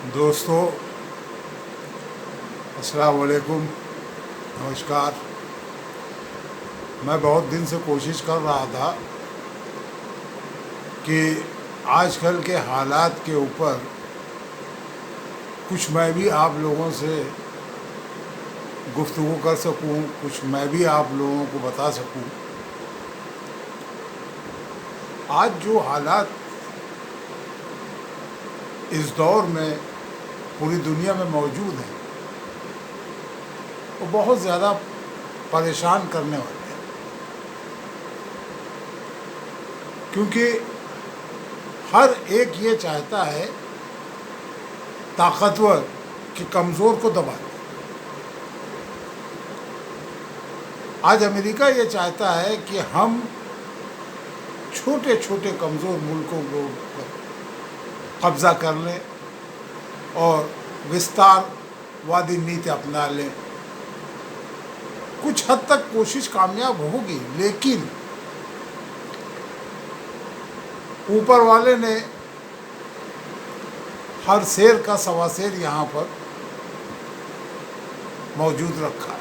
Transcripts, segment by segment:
دوستو، السلام علیکم، نمسکار۔ میں بہت دن سے کوشش کر رہا تھا کہ آج کل کے حالات کے اوپر کچھ میں بھی آپ لوگوں سے گفتگو کر سکوں، کچھ میں بھی آپ لوگوں کو بتا سکوں۔ آج جو حالات اس دور میں پوری دنیا میں موجود ہیں وہ بہت زیادہ پریشان کرنے والے ہیں، کیونکہ ہر ایک یہ چاہتا ہے طاقتور کہ کمزور کو دبا دے۔ آج امریکہ یہ چاہتا ہے کہ ہم چھوٹے چھوٹے کمزور ملکوں کو قبضہ کر لیں اور وستار وادی نیتی اپنا لیں۔ کچھ حد تک کوشش کامیاب ہوگی، لیکن اوپر والے نے ہر شیر کا سوا شیر یہاں پر موجود رکھا،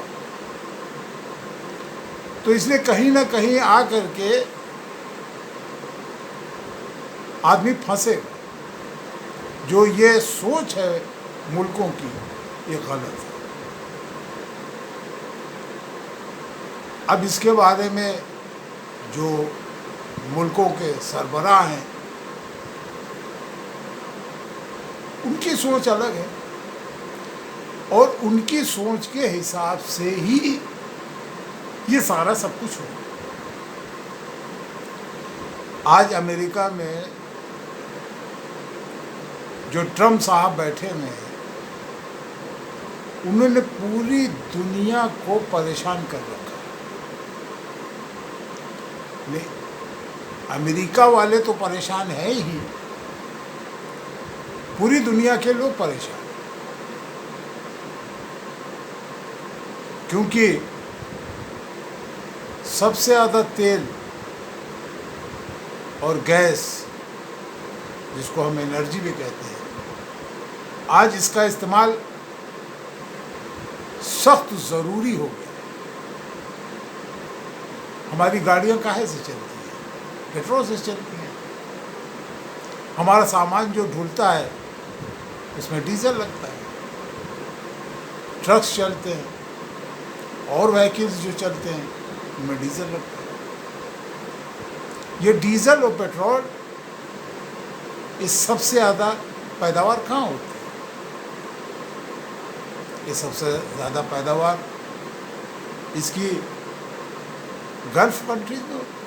تو اس لیے کہیں نہ کہیں آ کر کے آدمی پھنسے گا۔ جو یہ سوچ ہے ملکوں کی، یہ غلط ہے۔ اب اس کے بارے میں جو ملکوں کے سربراہ ہیں ان کی سوچ الگ ہے، اور ان کی سوچ کے حساب سے ہی یہ سارا سب کچھ ہو۔ آج امریکہ میں جو ٹرمپ صاحب بیٹھے ہوئے ہیں، انہوں نے پوری دنیا کو پریشان کر رکھا۔ نہیں، امریکہ والے تو پریشان ہیں ہی، پوری دنیا کے لوگ پریشان ہیں، کیونکہ سب سے زیادہ تیل اور گیس، جس کو ہم انرجی بھی کہتے ہیں، آج اس کا استعمال سخت ضروری ہو گیا۔ ہماری گاڑیاں کاہے سے چلتی ہیں؟ پیٹرول سے چلتی ہیں۔ ہمارا سامان جو ڈھلتا ہے اس میں ڈیزل لگتا ہے۔ ٹرکس چلتے ہیں اور وہیکلز جو چلتے ہیں ان میں ڈیزل لگتا ہے۔ یہ ڈیزل اور پیٹرول، اس سب سے زیادہ پیداوار کہاں ہوتی ہے؟ یہ سب سے زیادہ پیداوار اس کی گلف کنٹریز میں ہوتی ہے۔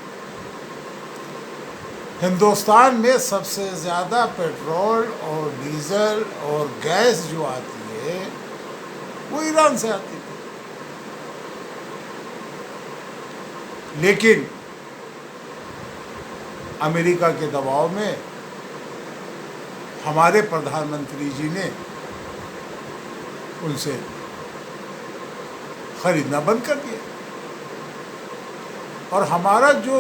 ہندوستان میں سب سے زیادہ پیٹرول اور ڈیزل اور گیس جو آتی ہے وہ ایران سے آتی ہے، لیکن امریکہ کے دباؤ میں ہمارے پردھان منتری جی نے ان سے خریدنا بند کر دیا، اور ہمارا جو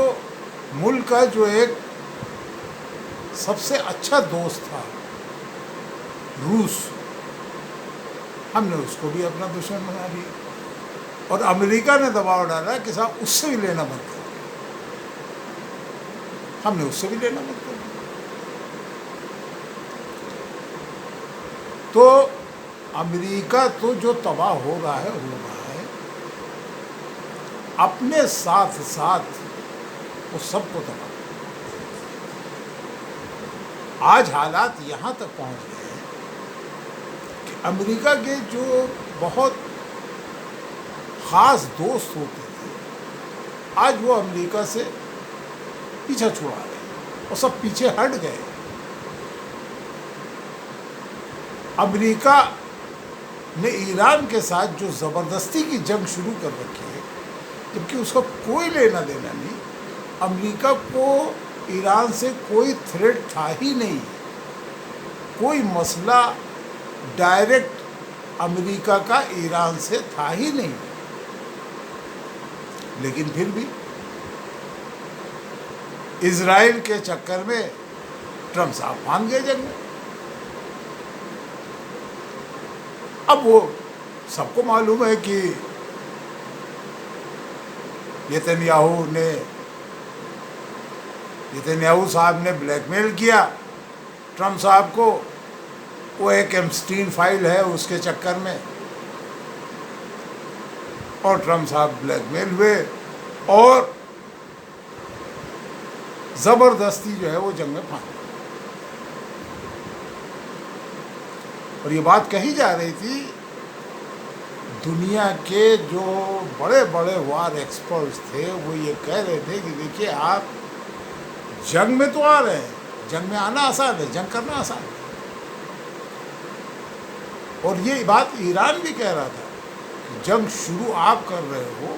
ملک کا جو ایک سب سے اچھا دوست تھا روس، ہم نے اس کو بھی اپنا دشمن بنا لیا، اور امریکہ نے دباؤ ڈالا کہ صاحب اس سے بھی لینا بند کر دیا۔ ہم نے اس سے بھی لینا بند کر دیا۔ تو امریکہ تو جو تباہ ہو رہا ہے اپنے ساتھ ساتھ وہ سب کو تباہ۔ آج حالات یہاں تک پہنچ گئے ہیں کہ امریکہ کے جو بہت خاص دوست ہوتے تھے، آج وہ امریکہ سے پیچھا چھڑا رہے ہیں، اور سب پیچھے ہٹ گئے۔ امریکہ نے ایران کے ساتھ جو زبردستی کی جنگ شروع کر رکھی ہے، جبکہ اس کا کوئی لینا دینا نہیں۔ امریکہ کو ایران سے کوئی تھریٹ تھا ہی نہیں، کوئی مسئلہ ڈائریکٹ امریکہ کا ایران سے تھا ہی نہیں، لیکن پھر بھی اسرائیل کے چکر میں ٹرمپ صاحب مان گئے جنگ میں۔ اب وہ سب کو معلوم ہے کہ نیتنیاہو صاحب نے بلیک میل کیا ٹرمپ صاحب کو. وہ ایک ایمسٹین فائل ہے اس کے چکر میں، اور ٹرمپ صاحب بلیک میل ہوئے اور زبردستی جو ہے وہ جنگ میں پھانس. اور یہ بات کہی جا رہی تھی، دنیا کے جو بڑے بڑے وار ایکسپرٹس تھے وہ یہ کہہ رہے تھے کہ دیکھیے آپ جنگ میں تو آ رہے ہیں، جنگ میں آنا آسان ہے، جنگ کرنا آسان ہے. اور یہ بات ایران بھی کہہ رہا تھا کہ جنگ شروع آپ کر رہے ہو،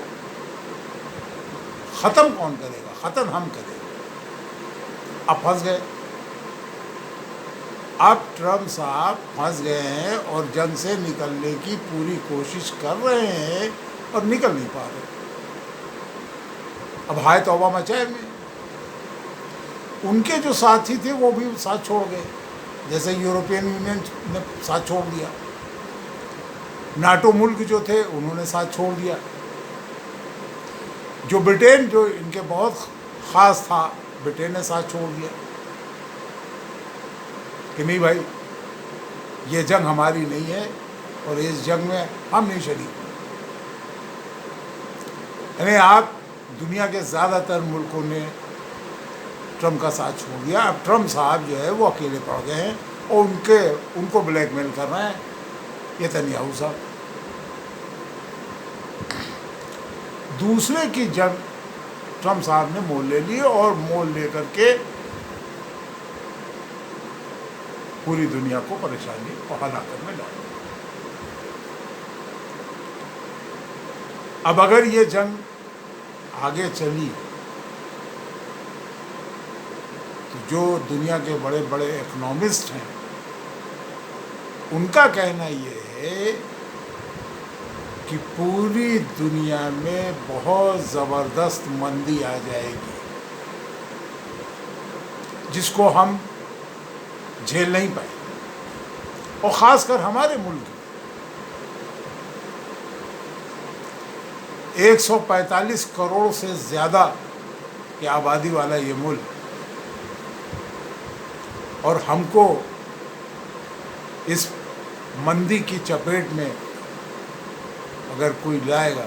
ختم کون کرے گا؟ ختم ہم کریں گے. اب پھنس گئے. اب ٹرمپ صاحب پھنس گئے ہیں اور جنگ سے نکلنے کی پوری کوشش کر رہے ہیں اور نکل نہیں پا رہے. اب ہائے توبہ مچائے میں. ان کے جو ساتھی تھے وہ بھی ساتھ چھوڑ گئے، جیسے یورپین یونین نے ساتھ چھوڑ دیا، ناٹو ملک جو تھے انہوں نے ساتھ چھوڑ دیا، جو برٹین جو ان کے بہت خاص تھا برٹین نے ساتھ چھوڑ دیا کہ نہیں بھائی یہ جنگ ہماری نہیں ہے اور اس جنگ میں ہم نہیں شریک. یعنی آپ دنیا کے زیادہ تر ملکوں نے ٹرمپ کا ساتھ چھوڑ دیا. اب ٹرمپ صاحب جو ہے وہ اکیلے پڑ گئے ہیں اور ان کو بلیک میل کر رہے ہیں نیتنیاہو صاحب. دوسرے کی جنگ ٹرمپ صاحب نے مول لے لی اور مول لے کر کے پوری دنیا کو پریشانی اور ہلاکت میں ڈال. اب اگر یہ جنگ آگے چلی تو جو دنیا کے بڑے بڑے اکنامسٹ ہیں ان کا کہنا یہ ہے کہ پوری دنیا میں بہت زبردست مندی آ جائے گی جس کو ہم جھیل نہیں پائے، اور خاص کر ہمارے ملک میں 145 کروڑ سے زیادہ کی آبادی والا یہ ملک، اور ہم کو اس مندی کی چپیٹ میں اگر کوئی لائے گا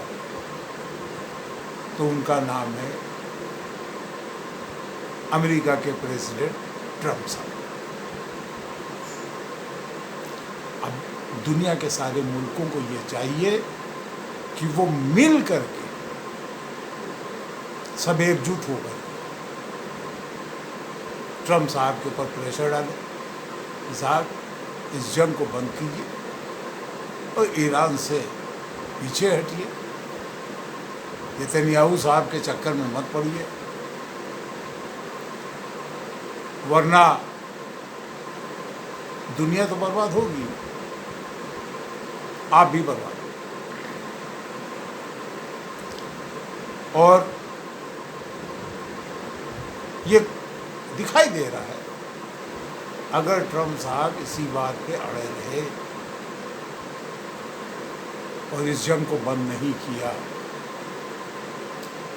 تو ان کا نام ہے امریکہ کے پریزیڈنٹ ٹرمپ صاحب. اب دنیا کے سارے ملکوں کو یہ چاہیے کہ وہ مل کر کے سب ایک جٹ ہو کر ٹرمپ صاحب کے اوپر پریشر ڈالے کہ صاحب اس جنگ کو بند کیجیے اور ایران سے پیچھے ہٹیے، نیتنیاہو صاحب کے چکر میں مت پڑیے، ورنہ دنیا تو برباد ہوگی، آپ بھی برباد ہو. اور یہ دکھائی دے رہا ہے اگر ٹرمپ صاحب اسی بات پہ اڑے رہے اور اس جنگ کو بند نہیں کیا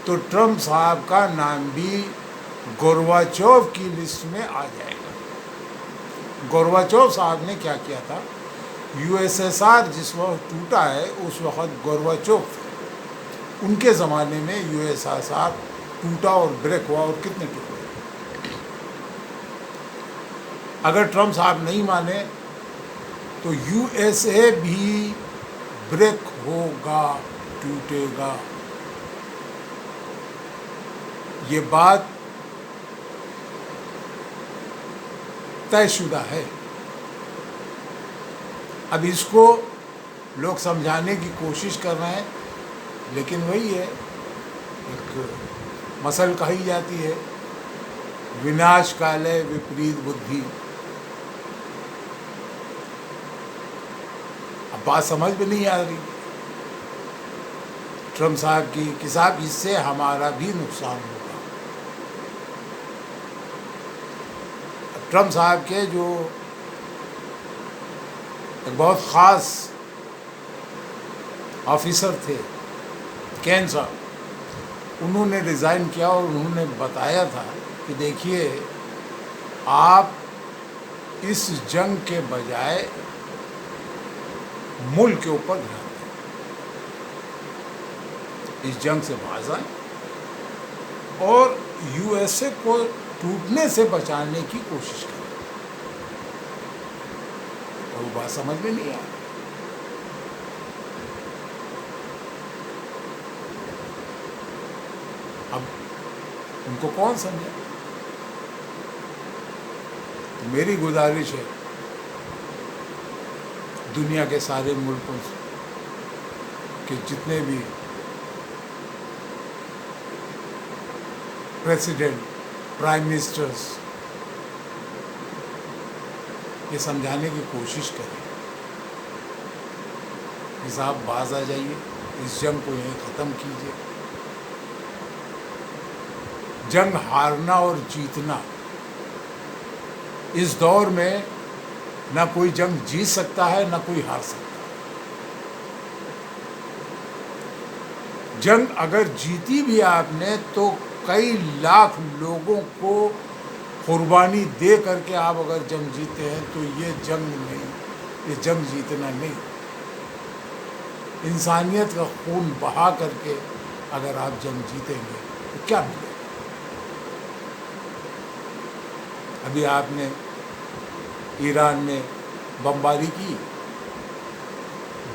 تو ٹرمپ صاحب کا نام بھی گورباچوف کی لسٹ میں آ جائے گا. گورباچوف صاحب نے کیا کیا تھا؟ یو ایس ایس آر جس وقت ٹوٹا ہے اس وقت گورباچوف ان کے زمانے میں یو ایس ایس آر ٹوٹا اور بریک ہوا، اور کتنے ٹوٹے. اگر ٹرمپ صاحب نہیں مانے تو یو ایس اے بھی بریک ہوگا، ٹوٹے گا. یہ بات طے شدہ ہے. اب اس کو لوگ سمجھانے کی کوشش کر رہے ہیں، لیکن وہی ہے، ایک مثل کہی جاتی ہے، وناش کالے وپریت بدھی. اب بات سمجھ میں نہیں آ رہی ٹرمپ صاحب کی کہ صاحب اس سے ہمارا بھی نقصان ہوگا. ٹرمپ صاحب کے جو ایک بہت خاص آفیسر تھے کین صاحب، انہوں نے ریزائن کیا اور انہوں نے بتایا تھا کہ دیکھیے آپ اس جنگ کے بجائے ملک کے اوپر دھیان دیں، اس جنگ سے باز آئیں اور یو ایس اے کو ٹوٹنے سے بچانے کی کوشش کریں۔ اور وہ بات سمجھ میں نہیں آئی۔ اب ان کو کون سمجھے؟ تو میری گزارش ہے دنیا کے سارے ملکوں سے کہ جتنے بھی پریزیڈنٹ، پرائم منسٹرز یہ سمجھانے کی کوشش کریں کہ صاحب باز آ جائیے، اس جنگ کو یہیں ختم کیجیے۔ جنگ ہارنا اور جیتنا اس دور میں نہ کوئی جنگ جیت سکتا ہے نہ کوئی ہار سکتا ہے۔ جنگ اگر جیتی بھی آپ نے تو کئی لاکھ لوگوں کو قربانی دے کر کے آپ اگر جنگ جیتے ہیں تو یہ جنگ نہیں، یہ جنگ جیتنا نہیں۔ انسانیت کا خون بہا کر کے اگر آپ جنگ جیتیں گے تو کیا ملے گا؟ ابھی آپ نے ایران میں بمباری کی،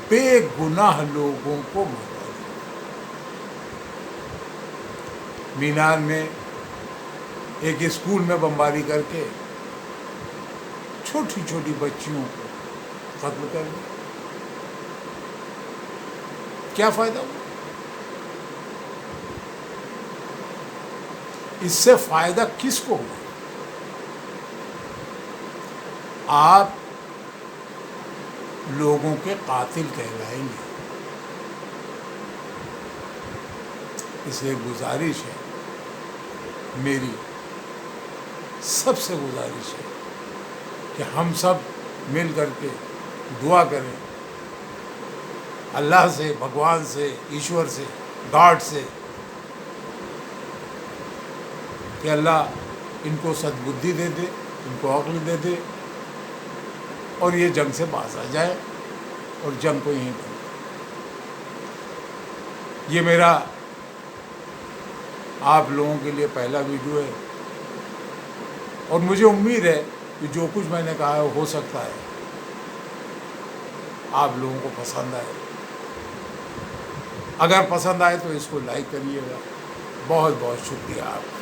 بے گناہ لوگوں کو مارا۔ مینار میں ایک اسکول میں بمباری کر کے چھوٹی چھوٹی بچیوں کو قتل کر دیا۔ کیا فائدہ ہوا؟ اس سے فائدہ کس کو ہوا؟ آپ لوگوں کے قاتل کہلائیں گے۔ اس لیے گزارش ہے میری، سب سے گزارش ہے کہ ہم سب مل کر کے دعا کریں اللہ سے، بھگوان سے، ایشور سے، گاڈ سے کہ اللہ ان کو سدبدھی دے دے، ان کو عقل دے دے اور یہ جنگ سے باز آ جائے اور جنگ کو یہیں بند۔ یہ میرا آپ لوگوں کے لیے پہلا ویڈیو ہے اور مجھے امید ہے کہ جو کچھ میں نے کہا ہے ہو سکتا ہے آپ لوگوں کو پسند آئے۔ اگر پسند آئے تو اس کو لائک کریے گا۔ بہت بہت شکریہ آپ کا۔